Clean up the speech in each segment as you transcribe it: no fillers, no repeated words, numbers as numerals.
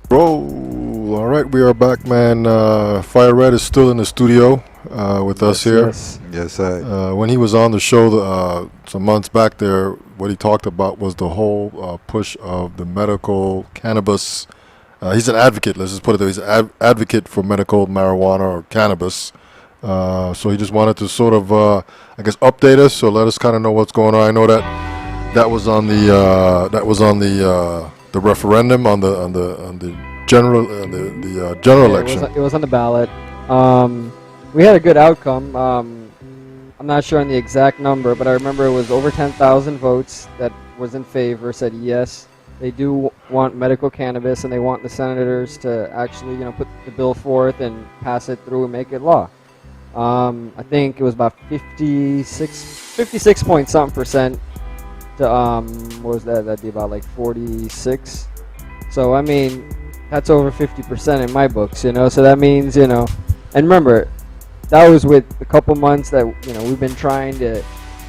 Roll. All right, we are back, man. Fire Red is still in the studio with us here. Yes. Yes, I. When he was on the show some months back there, what he talked about was the whole push of the medical cannabis. He's an advocate, let's just put it there. He's an advocate for medical marijuana or cannabis. So he just wanted to sort of, I guess, update us. So let us kind of know what's going on. I know that was on the referendum on the general general election. It was on the ballot. We had a good outcome. I'm not sure on the exact number, but I remember it was over 10,000 votes that was in favor, said yes, they do want medical cannabis, and they want the senators to actually, put the bill forth and pass it through and make it law. I think it was about 56 point something percent to, what was that? That'd be about like 46. So, I mean, that's over 50% in my books, So that means, and remember, that was with a couple months that, we've been trying to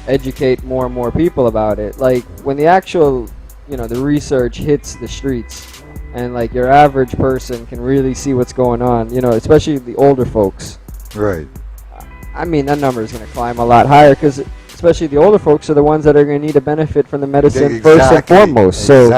educate more and more people about it. Like, when the actual, the research hits the streets and, like, your average person can really see what's going on, especially the older folks. Right. I mean, that number is going to climb a lot higher because especially the older folks are the ones that are going to need to benefit from the medicine first and foremost. So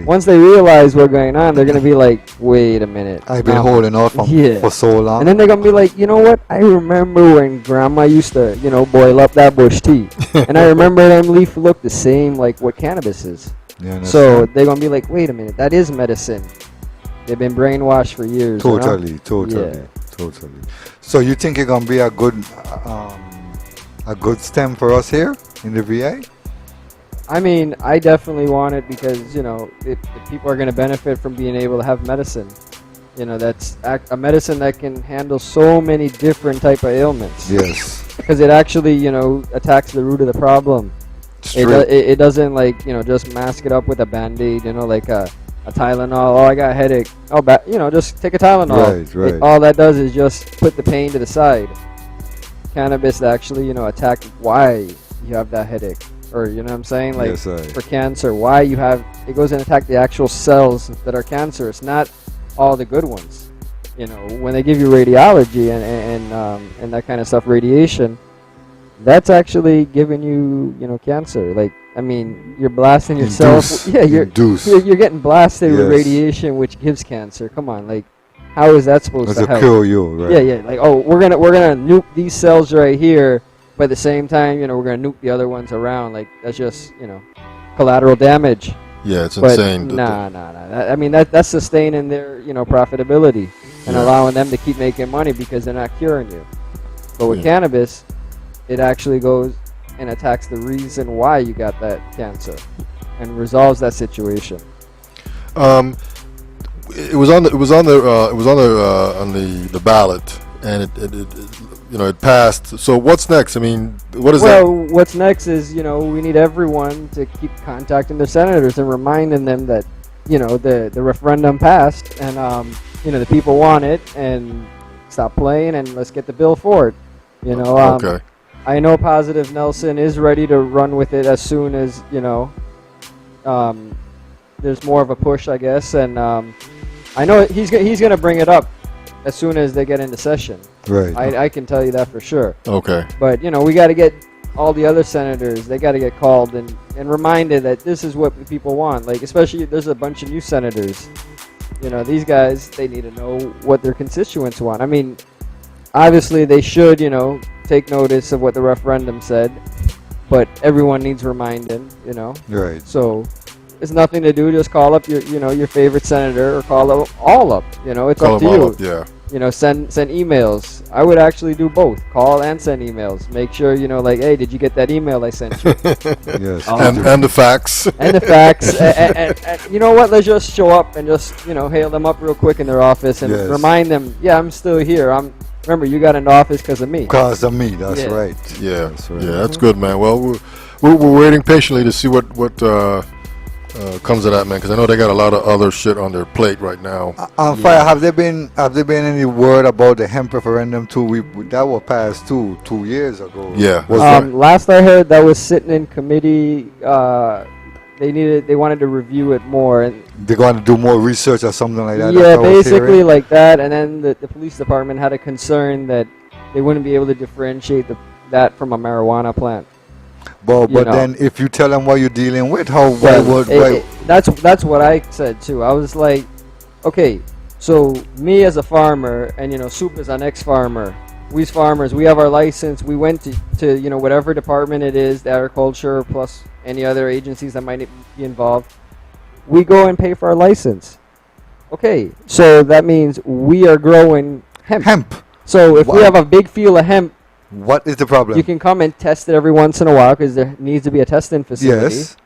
once they realize what's going on, they're going to be like, wait a minute. I've been holding off for so long. And then they're going to be like, you know what? I remember when grandma used to, boil up that bush tea. And I remember them leaf look the same like what cannabis is. So they're going to be like, wait a minute, that is medicine. They've been brainwashed for years. Totally. So you think it's gonna be a good stem for us here in the VA? I mean, I definitely want it because if people are going to benefit from being able to have medicine, that's a medicine that can handle so many different type of ailments. Yes. Because it actually attacks the root of the problem. It doesn't just mask it up with a Band-Aid, like a Tylenol. Oh, I got a headache. Oh, just take a Tylenol. Right. All that does is just put the pain to the side. Cannabis actually, attack why you have that headache, or what I'm saying, like for cancer, why you have it goes and attack the actual cells that are cancerous, not all the good ones. When they give you radiology and that kind of stuff, radiation, that's actually giving you, cancer. Like, I mean, you're blasting yourself. You're getting blasted with radiation, which gives cancer. Come on, like, how is that supposed to help? Kill you, right? Yeah. Like, oh, we're gonna nuke these cells right here, but at the same time, we're gonna nuke the other ones around. Like, that's just, collateral damage. Yeah, it's insane. Nah. I mean, that's sustaining their, profitability and allowing them to keep making money because they're not curing you. But with cannabis, it actually goes and attacks the reason why you got that cancer and resolves that situation. It was on the ballot, and it passed. So what's next? I mean, what is that? Well, what's next is we need everyone to keep contacting their senators and reminding them that the referendum passed and the people want it, and stop playing and let's get the bill forward. Okay. I know Positive Nelson is ready to run with it as soon as there's more of a push, I guess, and I know he's going to bring it up as soon as they get into session. Right. I can tell you that for sure. Okay. But we got to get all the other senators. They got to get called and reminded that this is what people want. Like, especially there's a bunch of new senators. These guys, they need to know what their constituents want. I mean, obviously they should take notice of what the referendum said, but everyone needs reminding. Right. So it's nothing to do. Just call up your favorite senator, or call them all up. It's Call up to them you. all up, yeah. Send emails. I would actually do both. Call and send emails. Make sure like, hey, did you get that email I sent you? Yes. And the facts. And the facts. and you know what? Let's just show up and just hail them up real quick in their office and remind them, yeah, I'm still here. Remember, you got into office because of me. Because of me. That's right. Yeah. That's right. Yeah, that's good, man. Well, we're waiting patiently to see what comes of that, man, because I know they got a lot of other shit on their plate right now. Fyah, have there been any word about the hemp referendum too? That was passed 2 years ago. Yeah. Last I heard, that was sitting in committee. they wanted to review it more, and They're going to do more research or something like that. yeah, that's what I was basically hearing. like that. And then the police department had a concern that they wouldn't be able to differentiate that from a marijuana plant. But you know. then if you tell them what you're dealing with, why Well, would that's what I said too. I was like, okay, so me as a farmer, and Soup is an ex-farmer. We's farmers. We have our license. We went to whatever department it is, the agriculture plus any other agencies that might be involved. We go and pay for our license. Okay, so that means we are growing hemp. So if we Wow. have a big field of hemp, what is the problem? you can come and test it every once in a while because there needs to be a testing facility. Yes.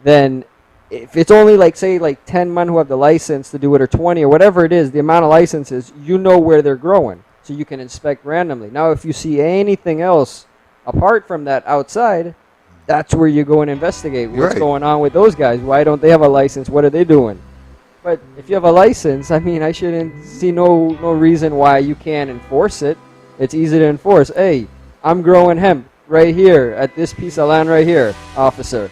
Then if it's only like 10 men who have the license to do it, or 20 or whatever it is, the amount of licenses, where they're growing, so you can inspect randomly. Now if you see anything else apart from that outside, that's where you go and investigate what's Right. going on with those guys. Why don't they have a license? What are they doing? But if you have a license, I mean, I shouldn't see no reason why you can't enforce it. It's easy to enforce. Hey, I'm growing hemp right here at this piece of land right here, officer.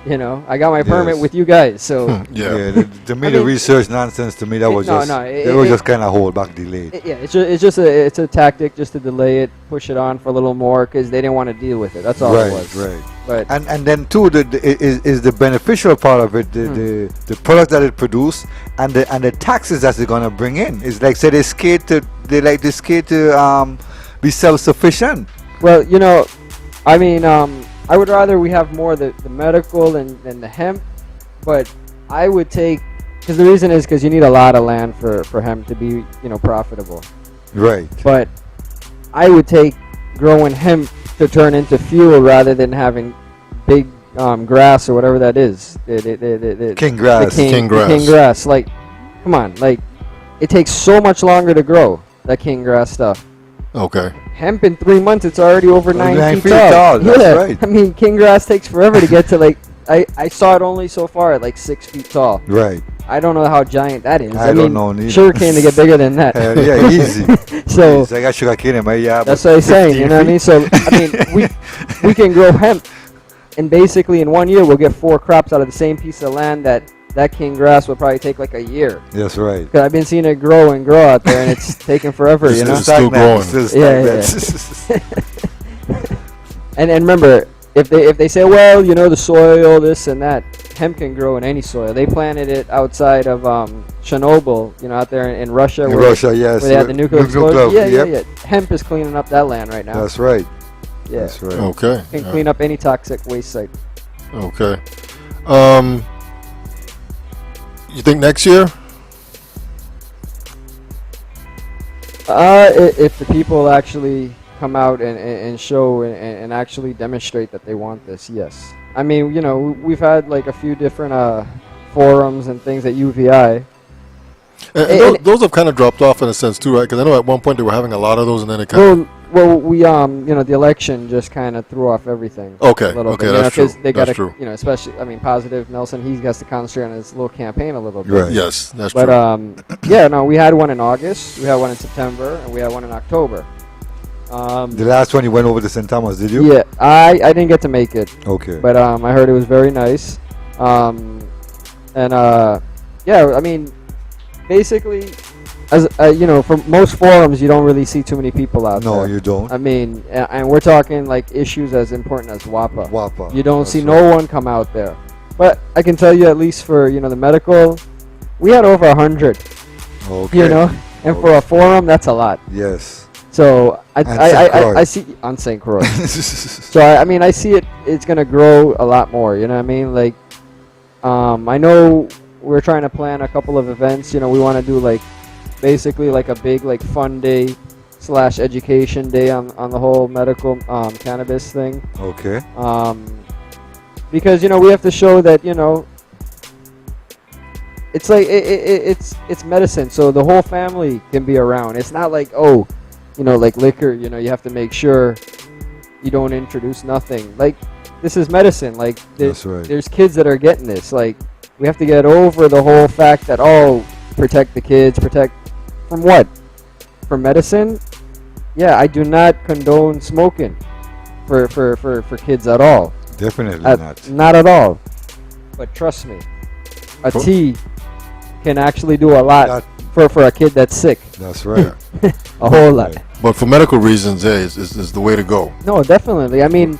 I got my permit Yes. with you guys, so Yeah. To me, I the mean, research nonsense to me that was no, just no, they were just kind of hold back, delayed. it's a tactic just to delay it, push it on for a little more because they didn't want to deal with it. That's all it was. Right. But And then too, is the beneficial part of it the product that it produce and the taxes that they're gonna bring in. It's like say they like to be self-sufficient. well, I mean, I would rather we have more the medical than the hemp, but I would take, because the reason is because you need a lot of land for hemp to be profitable. Right. But I would take growing hemp to turn into fuel rather than having big grass or whatever that is. King grass. King grass. King grass. Like, come on. Like, it takes so much longer to grow that king grass stuff. Okay. Hemp in 3 months, it's already over 9 9 feet feet tall. tall, that's Yeah. right. I mean, king grass takes forever to get to like. I saw it only so far at like 6 feet tall. Right. I don't know how giant that is. I don't know neither. Sugar cane to get bigger than that. Yeah, easy. So I got sugar cane in my yard. that's what I'm saying. You know what I mean? So I mean, we can grow hemp, and basically in 1 year we'll get 4 crops out of the same piece of land that king grass would probably take like a year. That's right. Because I've been seeing it grow and grow out there, and it's taking forever. It's You know. just- still growing. Yeah. And remember, if they say, well, the soil, this and that, hemp can grow in any soil. They planted it outside of Chernobyl, out there in Russia. In where Russia, yes. Where they had the nuclear explosion. Yep. Yeah. Hemp is cleaning up that land right now. That's right. Yeah. That's right. Okay. Can clean up any toxic waste site. Okay. You think next year? If the people actually come out and show and actually demonstrate that they want this, yes. I mean, we've had like a few different forums and things at UVI. And those have kind of dropped off in a sense too, right? Because I know at one point they were having a lot of those, and then it kind of. Well, we the election just kind of threw off everything. Okay, A little okay, bit, that's true. They That's gotta, true. Especially, Positive Nelson, he has to concentrate on his little campaign a little bit. Right. Yes, that's But true. we had one in August, we had one in September, and we had one in October. The last one you went over to St. Thomas, did you? Yeah, I didn't get to make it, Okay. but I heard it was very nice. I mean, basically, as for most forums, you don't really see too many people out No, there. you don't. I mean, and we're talking like issues as important as WAPA. WAPA. You don't That's see right. no one come out there. But I can tell you, at least for the medical, we had over 100. Okay. And for a forum, that's a lot. Yes. So And St. Croix. I see on St. Croix. So I see it. It's gonna grow a lot more. You know what I mean? Like, I know we're trying to plan a couple of events. We want to do like basically like a big like fun day / education day on the whole medical cannabis thing. Okay. Because we have to show that it's like it's medicine, so the whole family can be around. It's not like like liquor. You have to make sure you don't introduce nothing. Like, this is medicine. Like, That's right. there's kids that are getting this. Like, we have to get over the whole fact that protect the kids. Protect from what? From medicine? Yeah, I do not condone smoking for kids at all. Definitely not. Not at all. But trust me, a For- tea can actually do a lot for a kid that's sick. That's right. A whole lot. But for medical reasons, hey, is the way to go. No, definitely. I mean,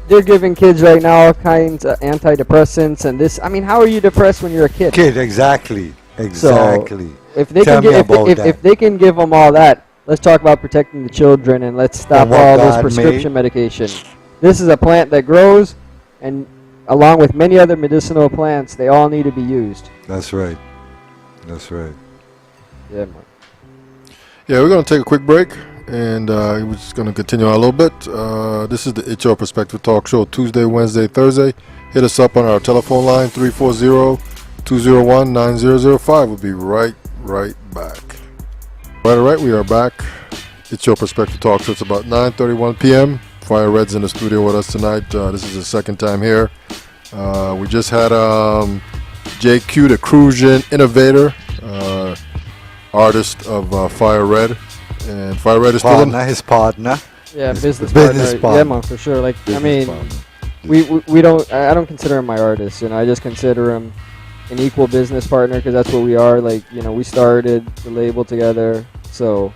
they're giving kids right now all kinds of antidepressants and this. I mean, how are you depressed when you're a kid? Kid, exactly. Exactly. If they Tell can me get about if that. they can give them all that, let's talk about protecting the children and let's stop And what all those God prescription made. medication. This is a plant that grows, and along with many other medicinal plants, they all need to be used. That's right. That's right. Yeah, man. Yeah, we're gonna take a quick break, and we're just gonna continue on a little bit. This is the HR Perspective Talk Show, Tuesday, Wednesday, Thursday. Hit us up on our telephone line 340-201-9005. We'll be right back. All right, we are back. It's your Perspective Talk Show. It's about 9:31 p.m. Fyah Red's in the studio with us tonight. This is his second time here. We just had JQ, the Crucian Innovator, artist of Fyah Red, and Fyah Red is still in. His partner. Yeah, His business business partner. partner. Yeah, man, for sure. Like, I Business mean, partner. we don't. I don't consider him my artist. You know, I just consider him an equal business partner because that's what we are. Like, you know, we started the label together. So,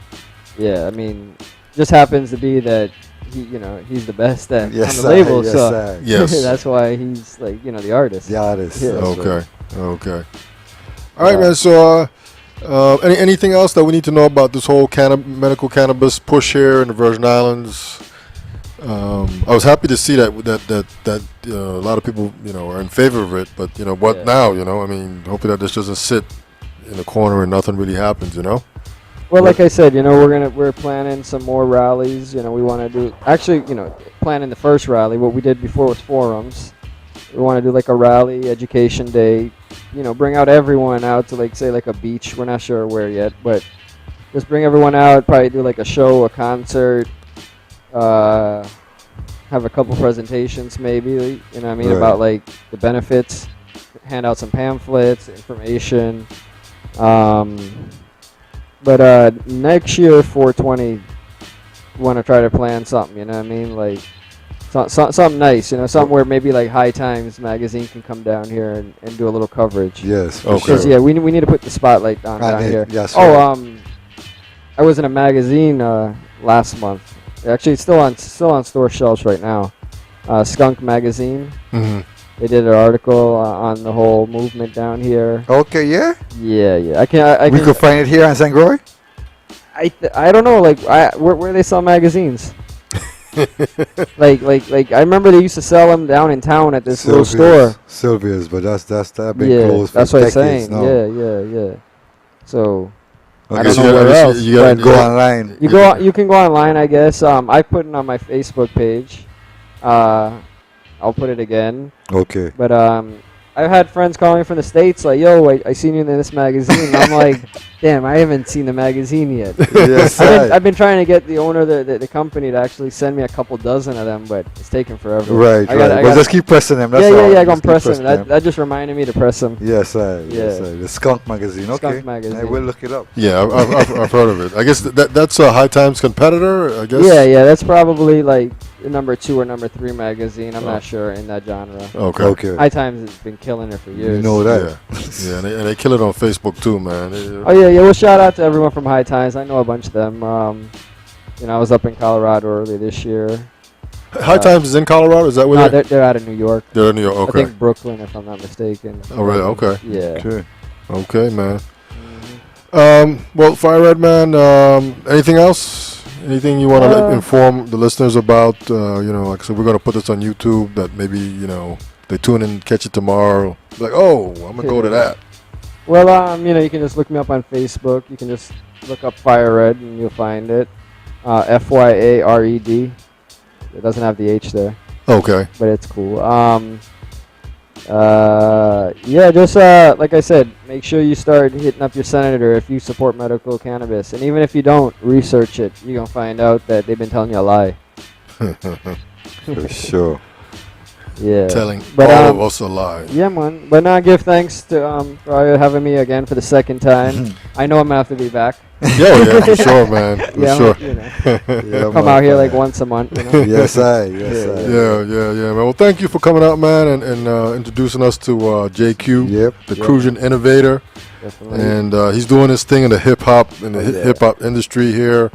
yeah, I mean, just happens to be that he's the best at Yes, on the label. yes, so sir. Yes. that's why he's like, the artist. The artist. Yeah. That's Okay. right. Okay. All right, man. So, anything else that we need to know about this whole medical cannabis push here in the Virgin Islands? I was happy to see that a lot of people, are in favor of it. But what Yeah. now? I mean, hopefully that this doesn't sit in the corner and nothing really happens. Well, like I said, we're planning some more rallies. We want to do planning the first rally. What we did before was forums. We want to do like a rally, education day. Bring out everyone out to like a beach. We're not sure where yet, but just bring everyone out. Probably do like a show, a concert. Have a couple presentations, maybe. Right. About like the benefits. Hand out some pamphlets, information. But next year, 420, we want to try to plan something, like something nice, something where maybe like High Times magazine can come down here and do a little coverage. Yes. For Okay. Because sure. we need to put the spotlight down here. Yes. Oh, I was in a magazine last month. Actually, it's still on store shelves right now. Skunk magazine. Mm-hmm. They did an article on the whole movement down here. Okay. Yeah. Yeah. I We can could find it here in St. Glory. I don't know, like where they sell magazines. like I remember they used to sell them down in town at this little store. Sylvia's, but that's that been Yeah, closed for that's what I'm decades saying. now. Yeah. So I Okay, don't so know where else. You gotta but go online. you can go online, I guess. I put it on my Facebook page. I'll put it again. Okay. But I've had friends calling from the States like, yo, I seen you in this magazine. And I'm like, damn, I haven't seen the magazine yet. Yes. I've been trying to get the owner of the company to actually send me a couple dozen of them, but it's taking forever. Right. But just keep pressing them. That's all. Yeah, Just go keep press them. pressing them. That just reminded me to press them. Yes, sir. Yes, Yeah. sir. The Skunk magazine. Okay. Skunk magazine. I will look it up. Yeah, I've heard of it. I guess that's a High Times competitor. I guess. Yeah, that's probably like the number 2 or number 3 magazine. I'm not sure in that genre. Okay. Okay. High Times has been killing it for years. You know that. Yeah, and they kill it on Facebook too, man. Oh yeah. Well, shout out to everyone from High Times. I know a bunch of them. I was up in Colorado earlier this year. High Times is in Colorado. Is that where No, they're? they're out of New York. They're in New York. I Okay. think Brooklyn, if I'm not mistaken. Oh, really? Okay. Yeah. Okay. Okay, man. Mhm. Well, Fyah Red, man. Anything else? Anything you want to inform the listeners about? Like I said, we're gonna put this on YouTube. That maybe they tune in, catch it tomorrow. Like, oh, I'm gonna go to that. Well, you can just look me up on Facebook. You can just look up Fyah Red and you'll find it. FYARED. It doesn't have the H there, Okay. but it's cool. Just like I said, make sure you start hitting up your senator if you support medical cannabis, and even if you don't, research it. You're gonna find out that they've been telling you a lie. For sure. Yeah. Telling But, all of us a lie. Yeah, man. But now give thanks to for having me again for the second time. I know I'm gonna have to be back. Yeah, for sure, man. For Yeah, sure. you know, Yeah, come man, out here like Fyah. once a month. You know. Yes, I. Yes, I. Yeah, man. Well, thank you for coming out, man, and introducing us to JQ, Yep. the Yep. Crucian innovator, Definitely. and he's doing his thing in the hip hop yeah. hip hop industry here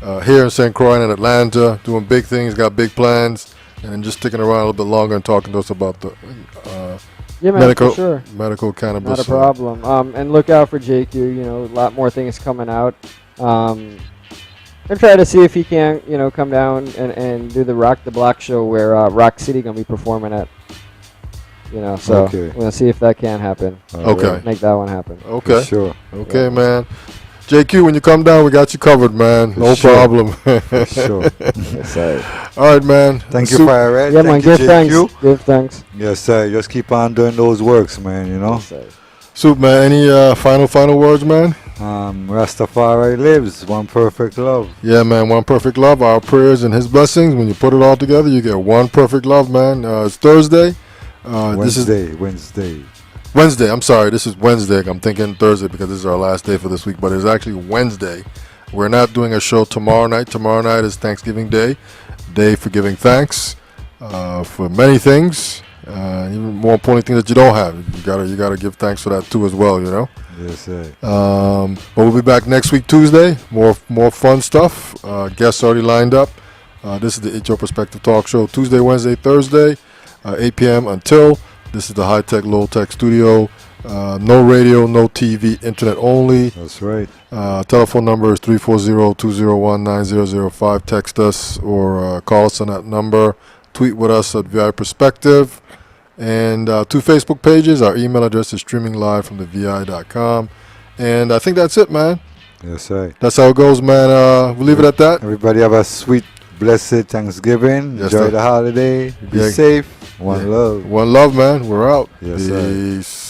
in St. Croix and Atlanta, doing big things, got big plans, and just sticking around a little bit longer and talking to us about the Yeah, man, medical for sure. medical cannabis. Not a problem. And look out for JQ. You know, a lot more things coming out. And try to see if he can, you know, come down and do the Rock the Block show where Rock City gonna be performing at. You know, so Okay. we're gonna see if that can happen. Okay. Make that one happen. Okay. For sure. Okay, Yeah. man. JQ, when you come down, we got you covered, man. For No sure. problem. For sure. Yes, sir. All right, man. Thank you, Sup- Fyah Red. Yeah, Thank man. you, Give thanks. JQ. Give thanks. Yes, sir. Just keep on doing those works, man. You know. Yes, sir. Soup, man. Any final words, man? Rastafari lives. One perfect love. Yeah, man. One perfect love. Our prayers and His blessings. When you put it all together, you get one perfect love, man. It's Thursday. This is Wednesday. I'm sorry. This is Wednesday. I'm thinking Thursday because this is our last day for this week, but it's actually Wednesday. We're not doing a show tomorrow night. Tomorrow night is Thanksgiving Day for giving thanks for many things. Even more important things that you don't have. You gotta give thanks for that too as well. You know. Yes, sir. But we'll be back next week Tuesday. More fun stuff. Guests already lined up. This is the It's Your Perspective Talk Show. Tuesday, Wednesday, Thursday, 8 p.m. until. This is the high tech, low tech studio. No radio, no TV, internet only. That's right. Telephone number is 340-201-9005. Text us or call us on that number. Tweet with us at VI Perspective. And 2 Facebook pages. Our email address is streaminglive from thevi.com. And I think that's it, man. Yes, sir. That's how it goes, man. We'll leave it at that. Everybody have a sweet, blessed Thanksgiving. Yes, Enjoy sir. the holiday. Be Yeah. safe. One Yeah. love. One love, man. We're out. Yes, sir. Peace.